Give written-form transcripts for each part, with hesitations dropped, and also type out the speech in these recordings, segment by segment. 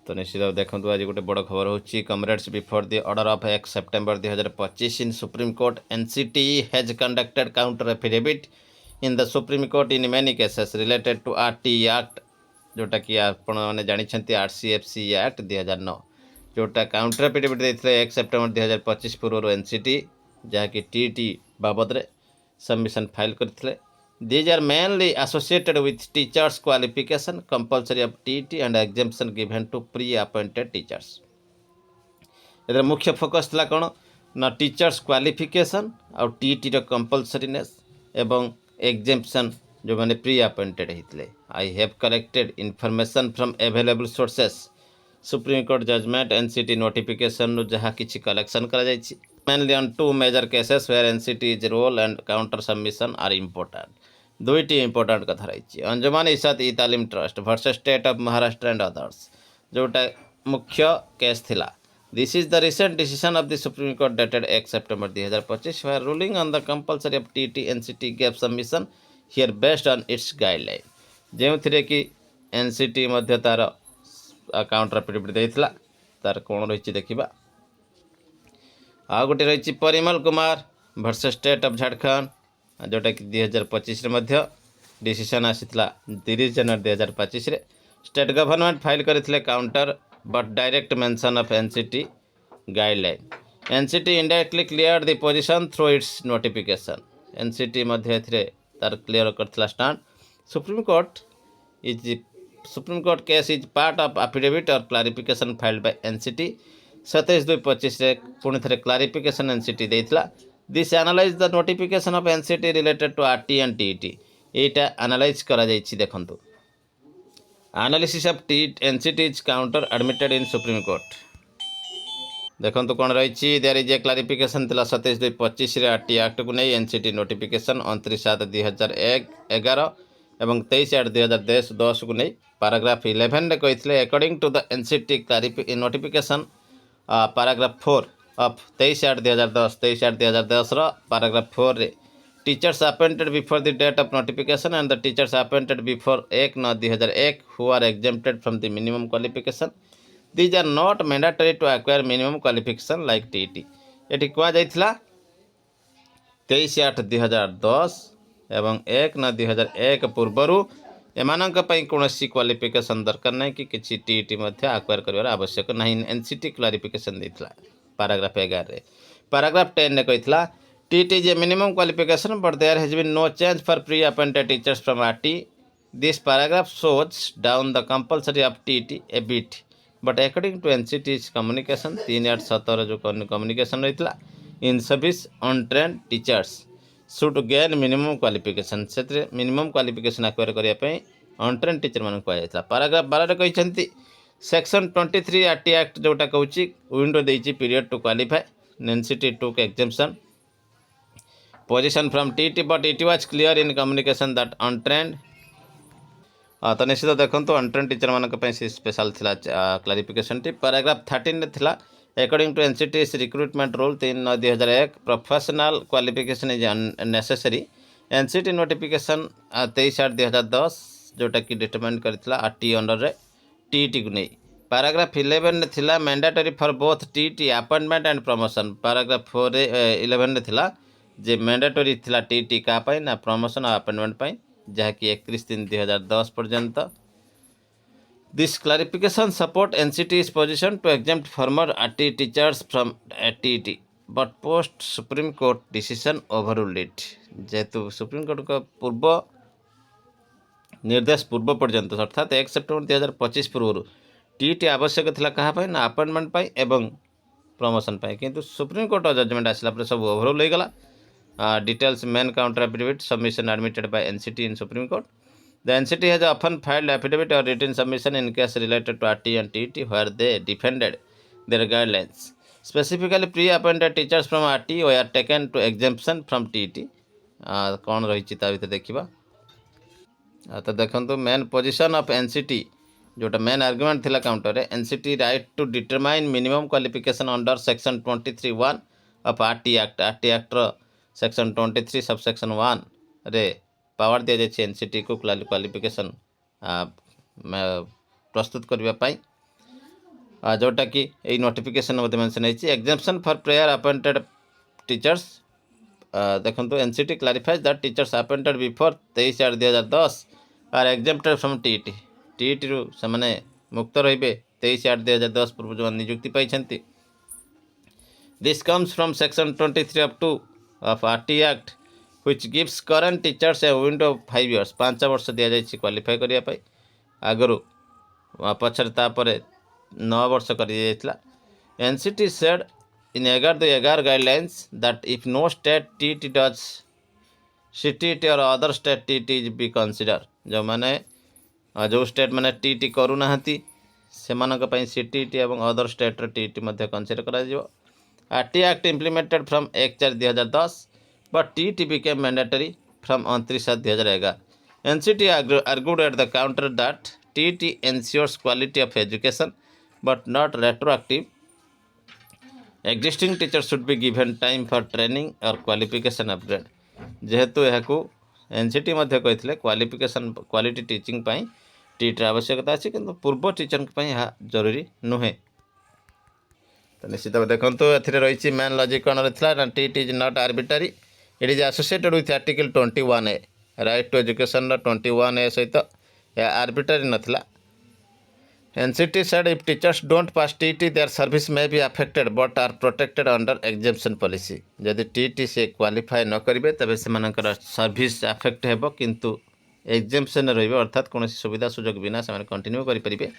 तो निश्चित भाव देखो आज गोटे बड़ खबर होची comrades before the order of 1 September 2025 in Supreme Court NCT has conducted counter affidavit in the supreme Court in many cases related to RT act जोटा कि आपण मैंने जानी आरसीएफसी एक्ट 2009 जोटा काउंटर एफिडेविट देते 1 सेप्टेम्बर 2025 पूर्व एनसीटी जहाँकि टीटी बाबद सबमिशन फाइल करते These are mainly associated with teachers' qualification, compulsory of TET and exemption given to pre-appointed teachers. इधर मुख्य फोकस थी कौन ना टीचर्स क्वालिफिकेशन आउ टीटी रो कंपलसरीनेस एवं एग्जेम्पशन जो मैंने प्री अपॉइंटेड होते I have collected information from available sources Supreme Court judgment NCT notification जहाँ किसी कलेक्शन करा जायछि mainly on two major cases where NCT's role and counter submission are important. दुईटी इंपोर्टाट कथा रही Anjuman Ishaat e Taleem trust versus state of Maharashtra and others जोटा मुख्य case थिला. This is the recent decision of the supreme court dated 1 September 2025 where ruling on the compulsory of TT NCT gave submission here based on its guideline जो थे कि NCT मध्य तार counter affidavit देइथिला तार कोन रही देखिबा. आ गोटे रही Parimal Kumar versus state of Jharkhand जोटा कि 2025 मध्य डिसीजन आसीला 30 जनवरी 2025 स्टेट गवर्नमेंट फाइल करथिले counter but direct mention of NCT guideline NCT indirectly clear the position through its notification NCT मध्य एथिरे तार क्लियर करथिला stand supreme court case is part of affidavit और क्लारिफिकेशन फाइल्ड बाय एनसीटी 27/2/25 पुणी थे clarification NCT देइथिला. This analyze the notification of NCT related to RT and TT Etah analyse करा जायछि. देखंतु analysis of NCT is counter admitted in Supreme court. देखंतु कोन रहिछि there is a clarification थिला 27/2/25 रे RT act को नै एनसीटी नोटिफिकेशन 29/7/2011 एवं 23/8/2010 को नै पैराग्राफ 11 रे कहिथिले according to the NCT notification paragraph 4 of 23/8/2010 23/8/2010 paragraph 4 रे teachers appointed before the date of notification and the teachers appointed before 1/9/2001 who are exempted from the minimum qualification these are not mandatory to acquire minimum qualification like TET eighty कुआ जाइथिला 23/8/2010 एवं 1/9/2001 पूर्वरु एमानंक पई कोनोसी qualification दरकार नहीं कि किसी TT मध्य आक्वायर करिवार आवश्यक नहीं एनसीटी क्लारिफिकेशन देथिला पैराग्राफ 11 रे. पैराग्राफ 10 ने कहिथिला TET is a minimum qualification but there has been no change for pre appointed teachers from RTE. This paragraph shows down the compulsory of TET a bit but according to NCT communication 3/8/17 जो communication रहितला in service untrained teachers should gain minimum qualification से minimum qualification acquire करने untrained teacher मान कहुला. Paragraph 12 कहते section 23 RT act जोटा कहूँ window देती period to qualify NCT took exemption position from TET but it was clear in communication that untrained. तो निश्चित देखो अनट्रेन्ड टीचर मान स्पेशल क्लारिफिकेशन टी. पैराग्राफ 13 थिला According to NCT's recruitment rule 3/2001 professional qualification is unnecessary. NCT notification 23/8/2010 जोटा कि determine करथिला RT under रे TT को नहीं. पैराग्राफ 11 थिला mandatory for both TT appointment and promotion. Paragraph 11 थिला जे मैंडेटरी थिला टीटी का पई ना प्रमोशन और अपॉइंटमेंट पई जहा कि 31/3/2010 पर्यंत. This clarification support NCT's position to exempt former RT teachers from TET, but post Supreme Court decision overruled it. जेहेतु सुप्रीम कोर्ट का पूर्व निर्देश पूर्व पर्यंत अर्थात 1 सेप्टेम्बर 2025 पूर्व टीटी आवश्यक थिला कहा पाई ना अपॉइंटमेंट पाई एवं प्रमोशन पाई किंतु सुप्रीम कोर्ट जजमेंट आसला पर सब ओवरऑल हो गला. Details main counter affidavit submission admitted by NCT in Supreme Court. The NCT has often filed affidavit or written submission in case related to RT and TET where they defended their guidelines. Specifically, pre-appointed teachers from RT were taken to exemption from TET. कौन रही भर देखा. तो देखो main position of NCT जोटा main argument थिला counter NCT right to determine minimum qualification under section 23(1) of RT act section 23 subsection 1 रे power दि जाए एनसीटी को क्वालिफिकेशन प्रस्तुत करने जोटा कि यही नोटिफिकेशन मेंशन है exemption for prior appointed teachers देखो NCT clarifies that teachers appointed before 23/8/2010 are exempted from TET TET रु से मुक्त रे 23/8/2010 पूर्व जो नियुक्ति पाई this comes from section 23 up to of RT act which gives current teachers a window of 5 years 5 वर्ष दि जाए क्वालिफाई करने आगु पछरे तापर 9 वर्ष कर NCT said in 11/11 guidelines that if no state TET does CTET or other state TET is be consider जो माने जो स्टेट माने TET करू नाहंती सेमानक पई CTET एवं अदर स्टेट र TET मध्ये कंसीडर करा जिवो RT act implemented from 1/4/2010 but TET became mandatory from 29/2011 NCT argued at the counter that TET ensures quality of education but not retroactive existing teachers should be given time for training or qualification upgrade जेहेतु यह NCT कहते qualification quality teaching Teeter आवश्यकता अच्छी किंतु पूर्व teacher यह जरूरी नुहे तो निश्चित भाव देखो ए रही मेन लॉजिक कौन रही ना TET is not arbitrary it is associated with article 21A right to education 21A सहित यह आर्बिट्रारी नथिला NCT said if teachers don't pass TET, their service may be affected but are protected under exemption policy. यदि TET से qualify न करेंगे तबे से service affect हेबो किंतु एग्जेम्पशन रहिबो अर्थात कौन सुविधा सुजोग बिना से कंटिन्यू करें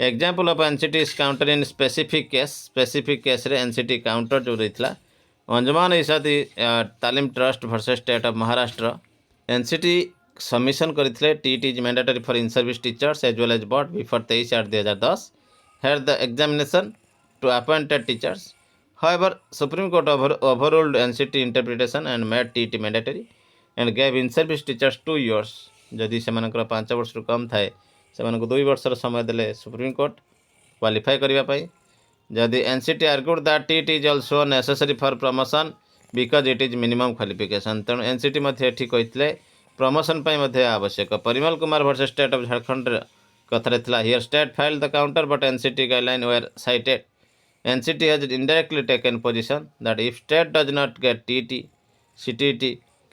example of NCT is counter in specific case रे NCT काउंटर जो रही Anjuman Isadi Talim trust versus state of Maharashtra NCT submission करते TET is mandatory for in service teachers as well as but before 23/8/2010 here the examination to appointed teachers however Supreme Court overruled NCT interpretation and made TET mandatory and gave in service teachers 2 years जदि से 5 वर्ष कम थाए से 2 वर्षर समय देले supreme court qualify करने जदि NCT argued that TET is also necessary for promotion because it is minimum qualification तेणु NCT एठी कहते प्रमोशन आवश्यक Parimal Kumar versus state of Jharkhand कथार था here state filed the counter but NCT guideline were cited NCT has indirectly taken position that if state does not get TET CTET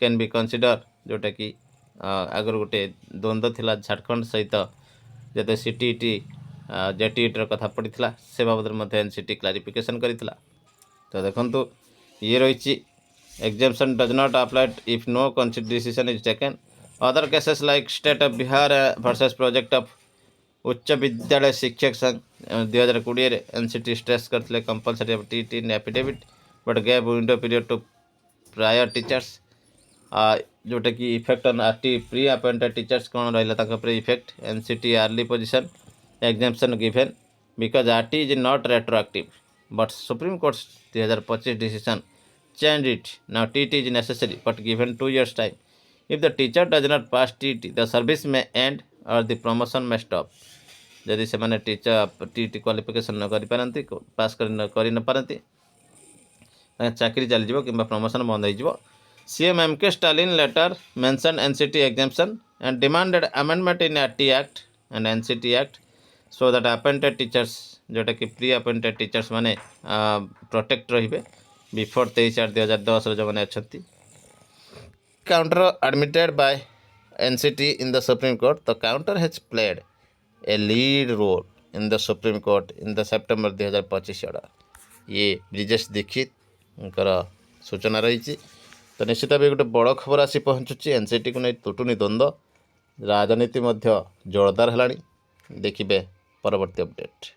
can be consider जोटा कि आगर गोटे द्वंद्व थिला झारखंड सहित जब CTET JTET कथा पड़ा से बाबद NCT क्लारिफिकेशन करथिला तो देखंतु ये रही exemption does not apply if no considered decision is taken. Other cases like state of Bihar versus project of उच्च विद्यालय शिक्षक संघ 2020 NCT स्ट्रेस करते compulsory of TET in affidavit but gap window period to prior teachers जोटा कि effect on RT pre appointed teachers कौन रहा effect NCT early position exemption given because RT is not retroactive but Supreme Court 2025 decision changed it. Now TET is necessary but given 2 years time. If the teacher does not pass TET, the service may end or the promotion may stop. यदि से माने teacher TET qualification न करि पास कर न पारती चाकरी चली कि प्रमोशन बंद हो CM MK Stalin later mentioned NCT exemption and demanded amendment in RT Act and NCT Act so that appointed teachers जोटा कि प्री अपॉइंटेड टीचर्स माने प्रोटेक्ट रहिबे बिफोर 23/8/2010 जो मैंने अच्छा counter admitted by NCT in the supreme Court the counter has played a lead role in the supreme Court in the September 2025 order ये ब्रिजेश दीक्षित सूचना रही तो निश्चित भाव गोटे बड़ खबर आसी पहुँचुची NCT को नहीं तुटुनी द्वंद्व राजनीति जोरदार है देखिए परवर्ती अपडेट।